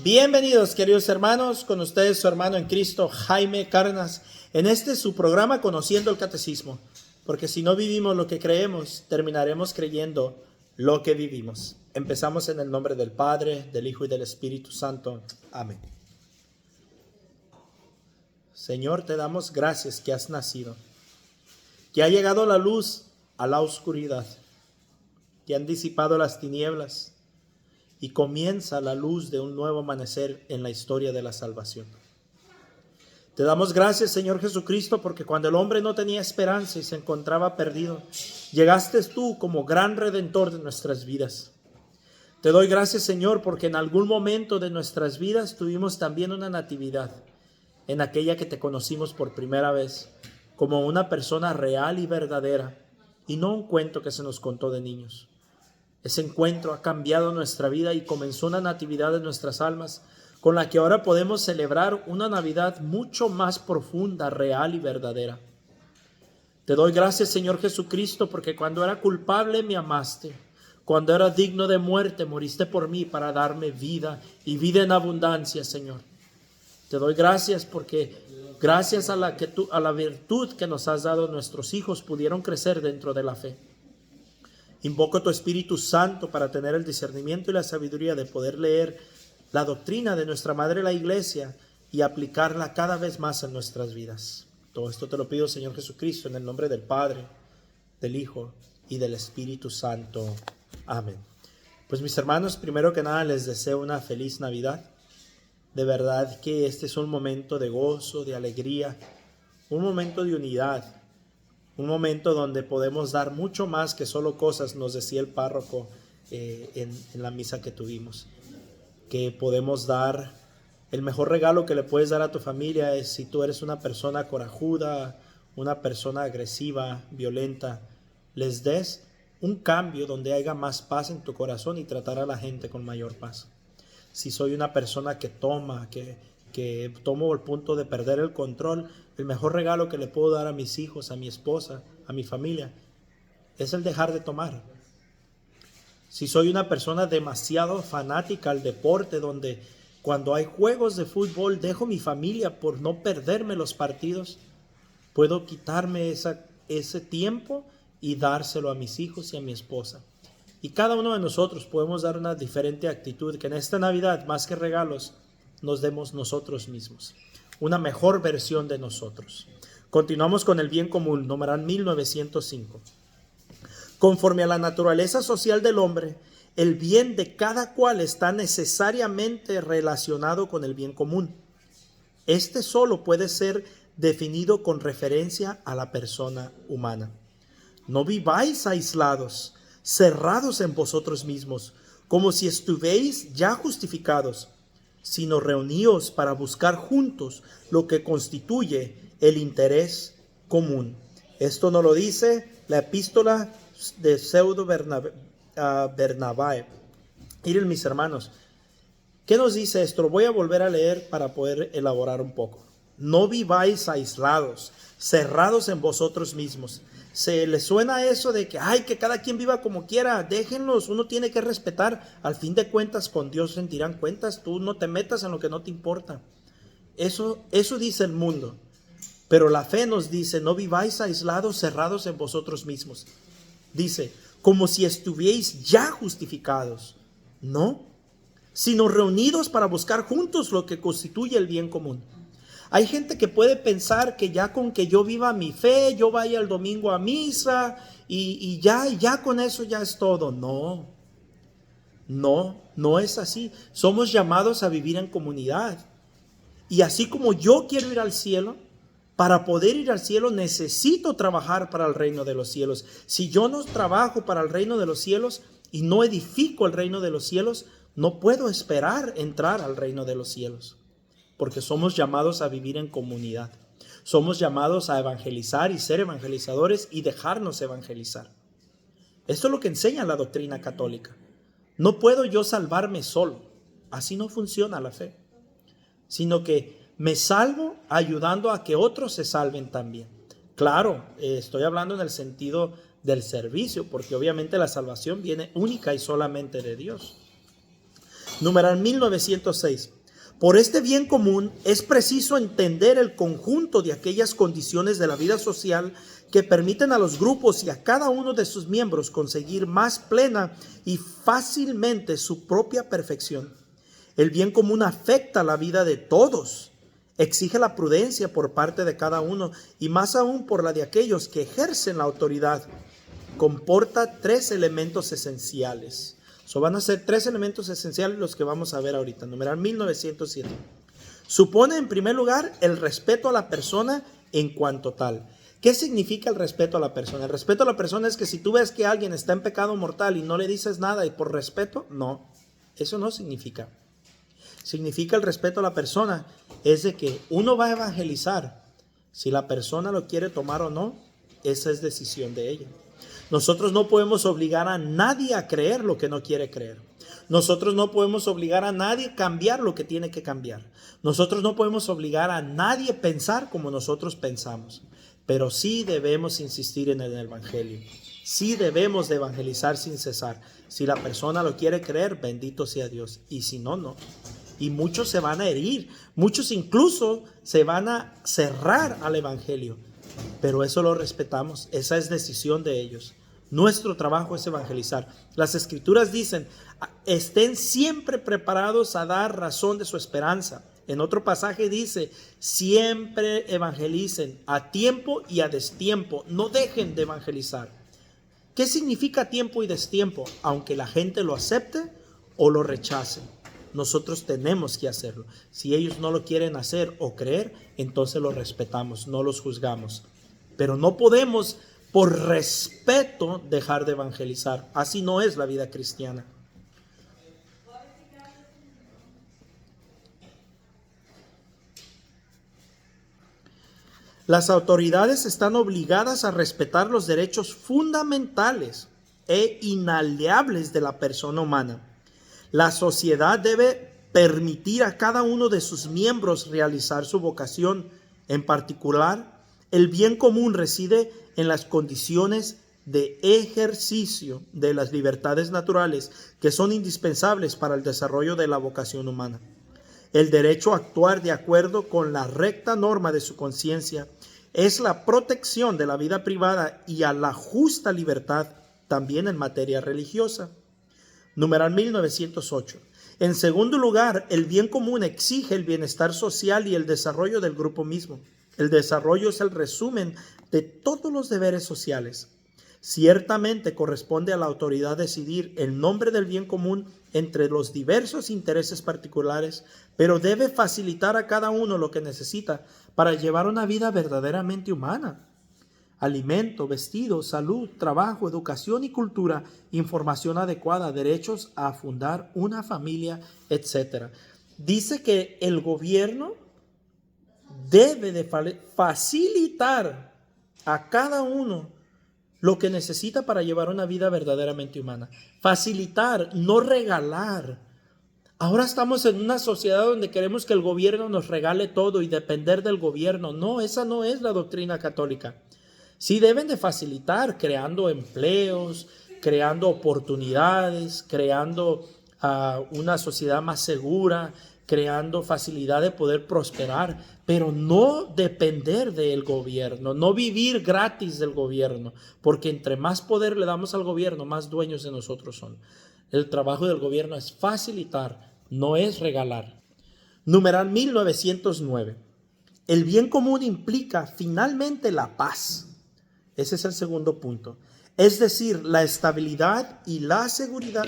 Bienvenidos, queridos hermanos, con ustedes su hermano en Cristo, Jaime Cárdenas, en su programa Conociendo el Catecismo, porque si no vivimos lo que creemos, terminaremos creyendo lo que vivimos. Empezamos en el nombre del Padre, del Hijo y del Espíritu Santo. Amén. Señor, te damos gracias que has nacido, que ha llegado la luz a la oscuridad, que han disipado las tinieblas, y comienza la luz de un nuevo amanecer en la historia de la salvación. Te damos gracias, Señor Jesucristo, porque cuando el hombre no tenía esperanza y se encontraba perdido, llegaste tú como gran redentor de nuestras vidas. Te doy gracias, Señor, porque en algún momento de nuestras vidas tuvimos también una natividad, en aquella que te conocimos por primera vez, como una persona real y verdadera, y no un cuento que se nos contó de niños. Ese encuentro ha cambiado nuestra vida y comenzó una natividad en nuestras almas con la que ahora podemos celebrar una Navidad mucho más profunda, real y verdadera. Te doy gracias, Señor Jesucristo, porque cuando era culpable me amaste, cuando era digno de muerte moriste por mí para darme vida y vida en abundancia, Señor. Te doy gracias porque gracias a la virtud que nos has dado, nuestros hijos pudieron crecer dentro de la fe. Invoco tu Espíritu Santo para tener el discernimiento y la sabiduría de poder leer la doctrina de nuestra Madre la Iglesia y aplicarla cada vez más en nuestras vidas. Todo esto te lo pido, Señor Jesucristo, en el nombre del Padre, del Hijo y del Espíritu Santo. Amén. Pues mis hermanos, primero que nada les deseo una feliz Navidad. De verdad que este es un momento de gozo, de alegría, un momento de unidad. Un momento donde podemos dar mucho más que solo cosas, nos decía el párroco en la misa que tuvimos. Que podemos dar, el mejor regalo que le puedes dar a tu familia es si tú eres una persona corajuda, una persona agresiva, violenta, les des un cambio donde haya más paz en tu corazón y tratar a la gente con mayor paz. Si soy una persona que toma, que tomo el punto de perder el control, el mejor regalo que le puedo dar a mis hijos, a mi esposa, a mi familia, es el dejar de tomar. Si soy una persona demasiado fanática al deporte, donde cuando hay juegos de fútbol dejo mi familia por no perderme los partidos, puedo quitarme ese tiempo y dárselo a mis hijos y a mi esposa. Y cada uno de nosotros podemos dar una diferente actitud, que en esta Navidad, más que regalos, nos demos nosotros mismos, una mejor versión de nosotros. Continuamos con el bien común, numeral 1905. Conforme a la naturaleza social del hombre, el bien de cada cual está necesariamente relacionado con el bien común. Este solo puede ser definido con referencia a la persona humana. No viváis aislados, cerrados en vosotros mismos, como si estuvierais ya justificados, sino reuníos para buscar juntos lo que constituye el interés común. Esto nos lo dice la epístola de Pseudo Bernabé. Miren, mis hermanos, ¿qué nos dice esto? Lo voy a volver a leer para poder elaborar un poco. No viváis aislados, cerrados en vosotros mismos. ¿Se les suena eso de que cada quien viva como quiera? Déjenlos, uno tiene que respetar. Al fin de cuentas, con Dios rendirán cuentas. Tú no te metas en lo que no te importa. Eso dice el mundo. Pero la fe nos dice, no viváis aislados, cerrados en vosotros mismos. Dice, como si estuvierais ya justificados. No, sino reunidos para buscar juntos lo que constituye el bien común. Hay gente que puede pensar que ya con que yo viva mi fe, yo vaya el domingo a misa y ya con eso ya es todo. No es así. Somos llamados a vivir en comunidad. Y así como yo quiero ir al cielo, para poder ir al cielo necesito trabajar para el reino de los cielos. Si yo no trabajo para el reino de los cielos y no edifico el reino de los cielos, no puedo esperar entrar al reino de los cielos. Porque somos llamados a vivir en comunidad. Somos llamados a evangelizar y ser evangelizadores y dejarnos evangelizar. Esto es lo que enseña la doctrina católica. No puedo yo salvarme solo. Así no funciona la fe. Sino que me salvo ayudando a que otros se salven también. Claro, estoy hablando en el sentido del servicio, porque obviamente la salvación viene única y solamente de Dios. Numeral 1906. Por este bien común es preciso entender el conjunto de aquellas condiciones de la vida social que permiten a los grupos y a cada uno de sus miembros conseguir más plena y fácilmente su propia perfección. El bien común afecta la vida de todos, exige la prudencia por parte de cada uno y más aún por la de aquellos que ejercen la autoridad. Comporta tres elementos esenciales. Van a ser tres elementos esenciales los que vamos a ver ahorita. Numeral 1907. Supone en primer lugar el respeto a la persona en cuanto tal. ¿Qué significa el respeto a la persona? El respeto a la persona es que si tú ves que alguien está en pecado mortal y no le dices nada y por respeto, no. Eso no significa. Significa el respeto a la persona es de que uno va a evangelizar. Si la persona lo quiere tomar o no, esa es decisión de ella. Nosotros no podemos obligar a nadie a creer lo que no quiere creer. Nosotros no podemos obligar a nadie a cambiar lo que tiene que cambiar. Nosotros no podemos obligar a nadie a pensar como nosotros pensamos. Pero sí debemos insistir en el evangelio. Sí debemos de evangelizar sin cesar. Si la persona lo quiere creer, bendito sea Dios. Y si no, no. Y muchos se van a herir. Muchos incluso se van a cerrar al evangelio. Pero eso lo respetamos, esa es decisión de ellos. Nuestro trabajo es evangelizar. Las escrituras dicen, estén siempre preparados a dar razón de su esperanza. En otro pasaje dice, siempre evangelicen a tiempo y a destiempo, no dejen de evangelizar. ¿Qué significa tiempo y destiempo? Aunque la gente lo acepte o lo rechace. Nosotros tenemos que hacerlo. Si ellos no lo quieren hacer o creer, entonces los respetamos, no los juzgamos. Pero no podemos, por respeto, dejar de evangelizar. Así no es la vida cristiana. Las autoridades están obligadas a respetar los derechos fundamentales e inalienables de la persona humana. La sociedad debe permitir a cada uno de sus miembros realizar su vocación. En particular, el bien común reside en las condiciones de ejercicio de las libertades naturales que son indispensables para el desarrollo de la vocación humana. El derecho a actuar de acuerdo con la recta norma de su conciencia es la protección de la vida privada y a la justa libertad también en materia religiosa. Numeral 1908. En segundo lugar, el bien común exige el bienestar social y el desarrollo del grupo mismo. El desarrollo es el resumen de todos los deberes sociales. Ciertamente corresponde a la autoridad decidir el nombre del bien común entre los diversos intereses particulares, pero debe facilitar a cada uno lo que necesita para llevar una vida verdaderamente humana. Alimento, vestido, salud, trabajo, educación y cultura, información adecuada, derechos a fundar una familia, etc. Dice que el gobierno debe de facilitar a cada uno lo que necesita para llevar una vida verdaderamente humana. Facilitar, no regalar. Ahora estamos en una sociedad donde queremos que el gobierno nos regale todo y depender del gobierno. No, esa no es la doctrina católica. Sí deben de facilitar, creando empleos, creando oportunidades, creando una sociedad más segura, creando facilidad de poder prosperar, pero no depender del gobierno, no vivir gratis del gobierno, porque entre más poder le damos al gobierno, más dueños de nosotros son. El trabajo del gobierno es facilitar, no es regalar. Numeral 1909. El bien común implica finalmente la paz. Ese es el segundo punto. Es decir, la estabilidad y la seguridad.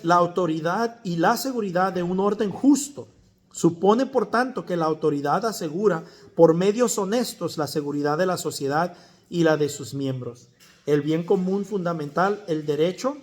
La autoridad y la seguridad de un orden justo. Supone, por tanto, que la autoridad asegura por medios honestos la seguridad de la sociedad y la de sus miembros. El bien común fundamental, el derecho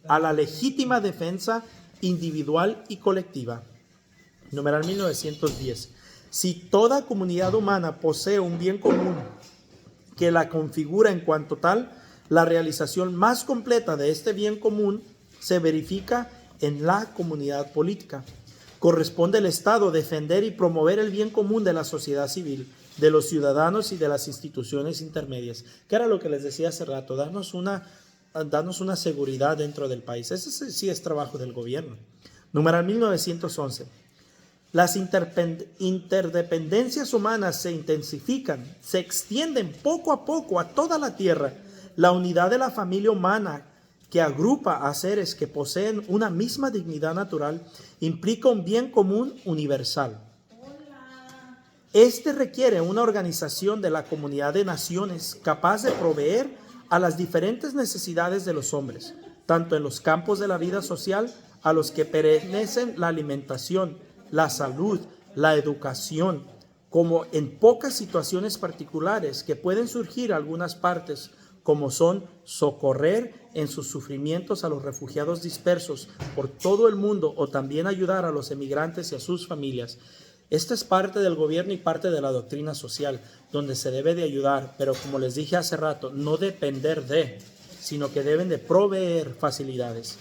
a la legítima defensa individual y colectiva. Numeral 1910. Si toda comunidad humana posee un bien común que la configura en cuanto tal, la realización más completa de este bien común se verifica en la comunidad política. Corresponde al Estado defender y promover el bien común de la sociedad civil, de los ciudadanos y de las instituciones intermedias. Que era lo que les decía hace rato, darnos una darnos una seguridad dentro del país. Ese sí es trabajo del gobierno. Numeral 1911. Las interdependencias humanas se intensifican, se extienden poco a poco a toda la tierra. La unidad de la familia humana, que agrupa a seres que poseen una misma dignidad natural, implica un bien común universal. Este requiere una organización de la comunidad de naciones capaz de proveer a las diferentes necesidades de los hombres, tanto en los campos de la vida social a los que pertenecen la alimentación, la salud, la educación, como en pocas situaciones particulares que pueden surgir algunas partes, como son socorrer en sus sufrimientos a los refugiados dispersos por todo el mundo o también ayudar a los emigrantes y a sus familias. Esta es parte del gobierno y parte de la doctrina social, donde se debe de ayudar, pero como les dije hace rato, no depender de, sino que deben de proveer facilidades.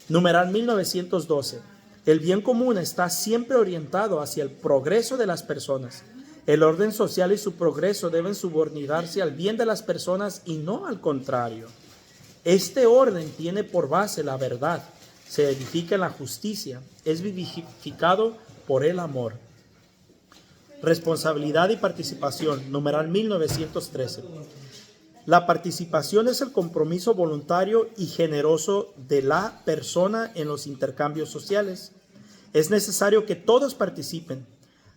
Numeral 1912. El bien común está siempre orientado hacia el progreso de las personas. El orden social y su progreso deben subordinarse al bien de las personas y no al contrario. Este orden tiene por base la verdad, se edifica en la justicia, es vivificado por el amor. Responsabilidad y participación, numeral 1913. La participación es el compromiso voluntario y generoso de la persona en los intercambios sociales. Es necesario que todos participen,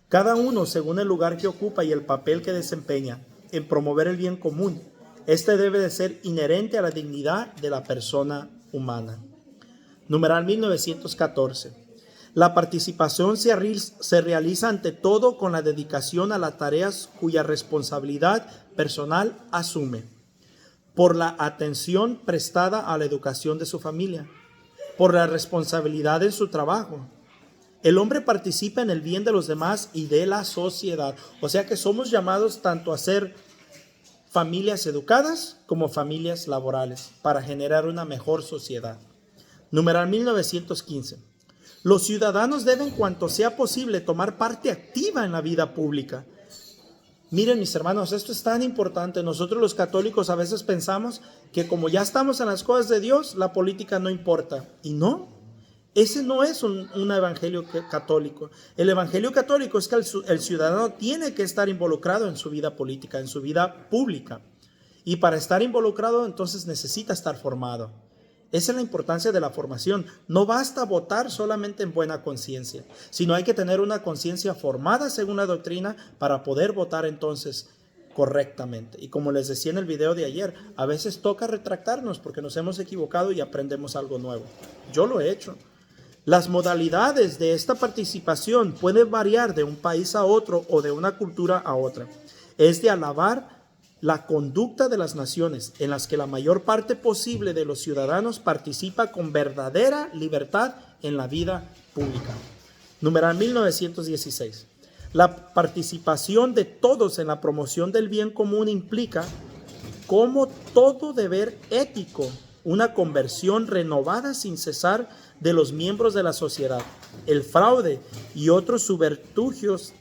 cada uno según el lugar que ocupa y el papel que desempeña, en promover el bien común. Este debe de ser inherente a la dignidad de la persona humana. Numeral 1914. La participación se realiza ante todo con la dedicación a las tareas cuya responsabilidad personal asume, por la atención prestada a la educación de su familia, por la responsabilidad en su trabajo. El hombre participa en el bien de los demás y de la sociedad. O sea que somos llamados tanto a ser familias educadas como familias laborales para generar una mejor sociedad. Numeral 1915. Los ciudadanos deben, cuanto sea posible, tomar parte activa en la vida pública. Miren, mis hermanos, esto es tan importante. Nosotros los católicos a veces pensamos que como ya estamos en las cosas de Dios, la política no importa. Y no, ese no es un evangelio católico. El evangelio católico es que el ciudadano tiene que estar involucrado en su vida política, en su vida pública. Y para estar involucrado, entonces necesita estar formado. Esa es la importancia de la formación. No basta votar solamente en buena conciencia, sino hay que tener una conciencia formada según la doctrina para poder votar entonces correctamente. Y como les decía en el video de ayer, a veces toca retractarnos porque nos hemos equivocado y aprendemos algo nuevo. Yo lo he hecho. Las modalidades de esta participación pueden variar de un país a otro o de una cultura a otra. Es de alabar la conducta de las naciones en las que la mayor parte posible de los ciudadanos participa con verdadera libertad en la vida pública. Numeral 1916. La participación de todos en la promoción del bien común implica, como todo deber ético, una conversión renovada sin cesar de los miembros de la sociedad. El fraude y otros subterfugios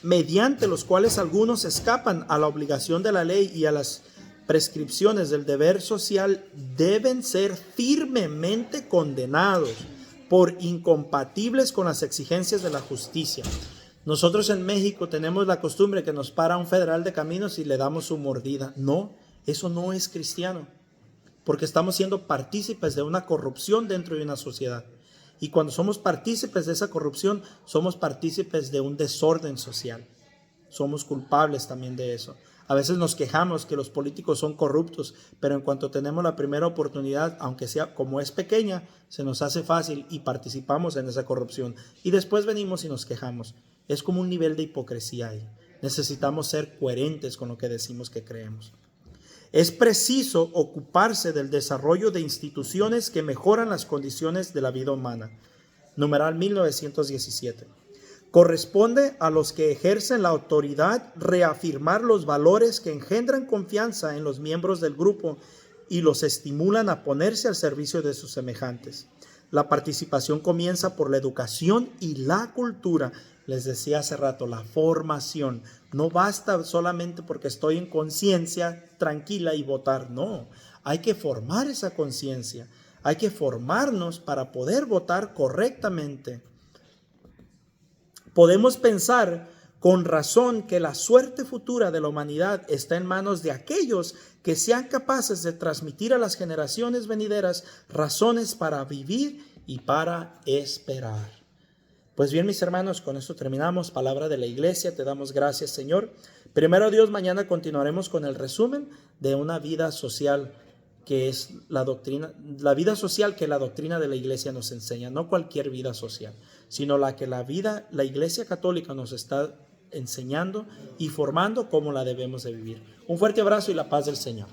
mediante los cuales algunos escapan a la obligación de la ley y a las prescripciones del deber social, deben ser firmemente condenados por incompatibles con las exigencias de la justicia. Nosotros en México tenemos la costumbre que nos para un federal de caminos y le damos su mordida. No, eso no es cristiano, porque estamos siendo partícipes de una corrupción dentro de una sociedad. Y cuando somos partícipes de esa corrupción, somos partícipes de un desorden social. Somos culpables también de eso. A veces nos quejamos que los políticos son corruptos, pero en cuanto tenemos la primera oportunidad, aunque sea como es pequeña, se nos hace fácil y participamos en esa corrupción. Y después venimos y nos quejamos. Es como un nivel de hipocresía ahí. Necesitamos ser coherentes con lo que decimos que creemos. Es preciso ocuparse del desarrollo de instituciones que mejoran las condiciones de la vida humana. Numeral 1917. Corresponde a los que ejercen la autoridad reafirmar los valores que engendran confianza en los miembros del grupo y los estimulan a ponerse al servicio de sus semejantes. La participación comienza por la educación y la cultura. Les decía hace rato, la formación. No basta solamente porque estoy en conciencia tranquila y votar. No, hay que formar esa conciencia. Hay que formarnos para poder votar correctamente. Podemos pensar con razón que la suerte futura de la humanidad está en manos de aquellos que sean capaces de transmitir a las generaciones venideras razones para vivir y para esperar. Pues bien, mis hermanos, con esto terminamos. Palabra de la iglesia, te damos gracias, Señor. Primero Dios, mañana continuaremos con el resumen de una vida social que es la vida social que la doctrina de la iglesia nos enseña, no cualquier vida social, sino la que la iglesia católica nos está enseñando y formando cómo la debemos de vivir. Un fuerte abrazo y la paz del Señor.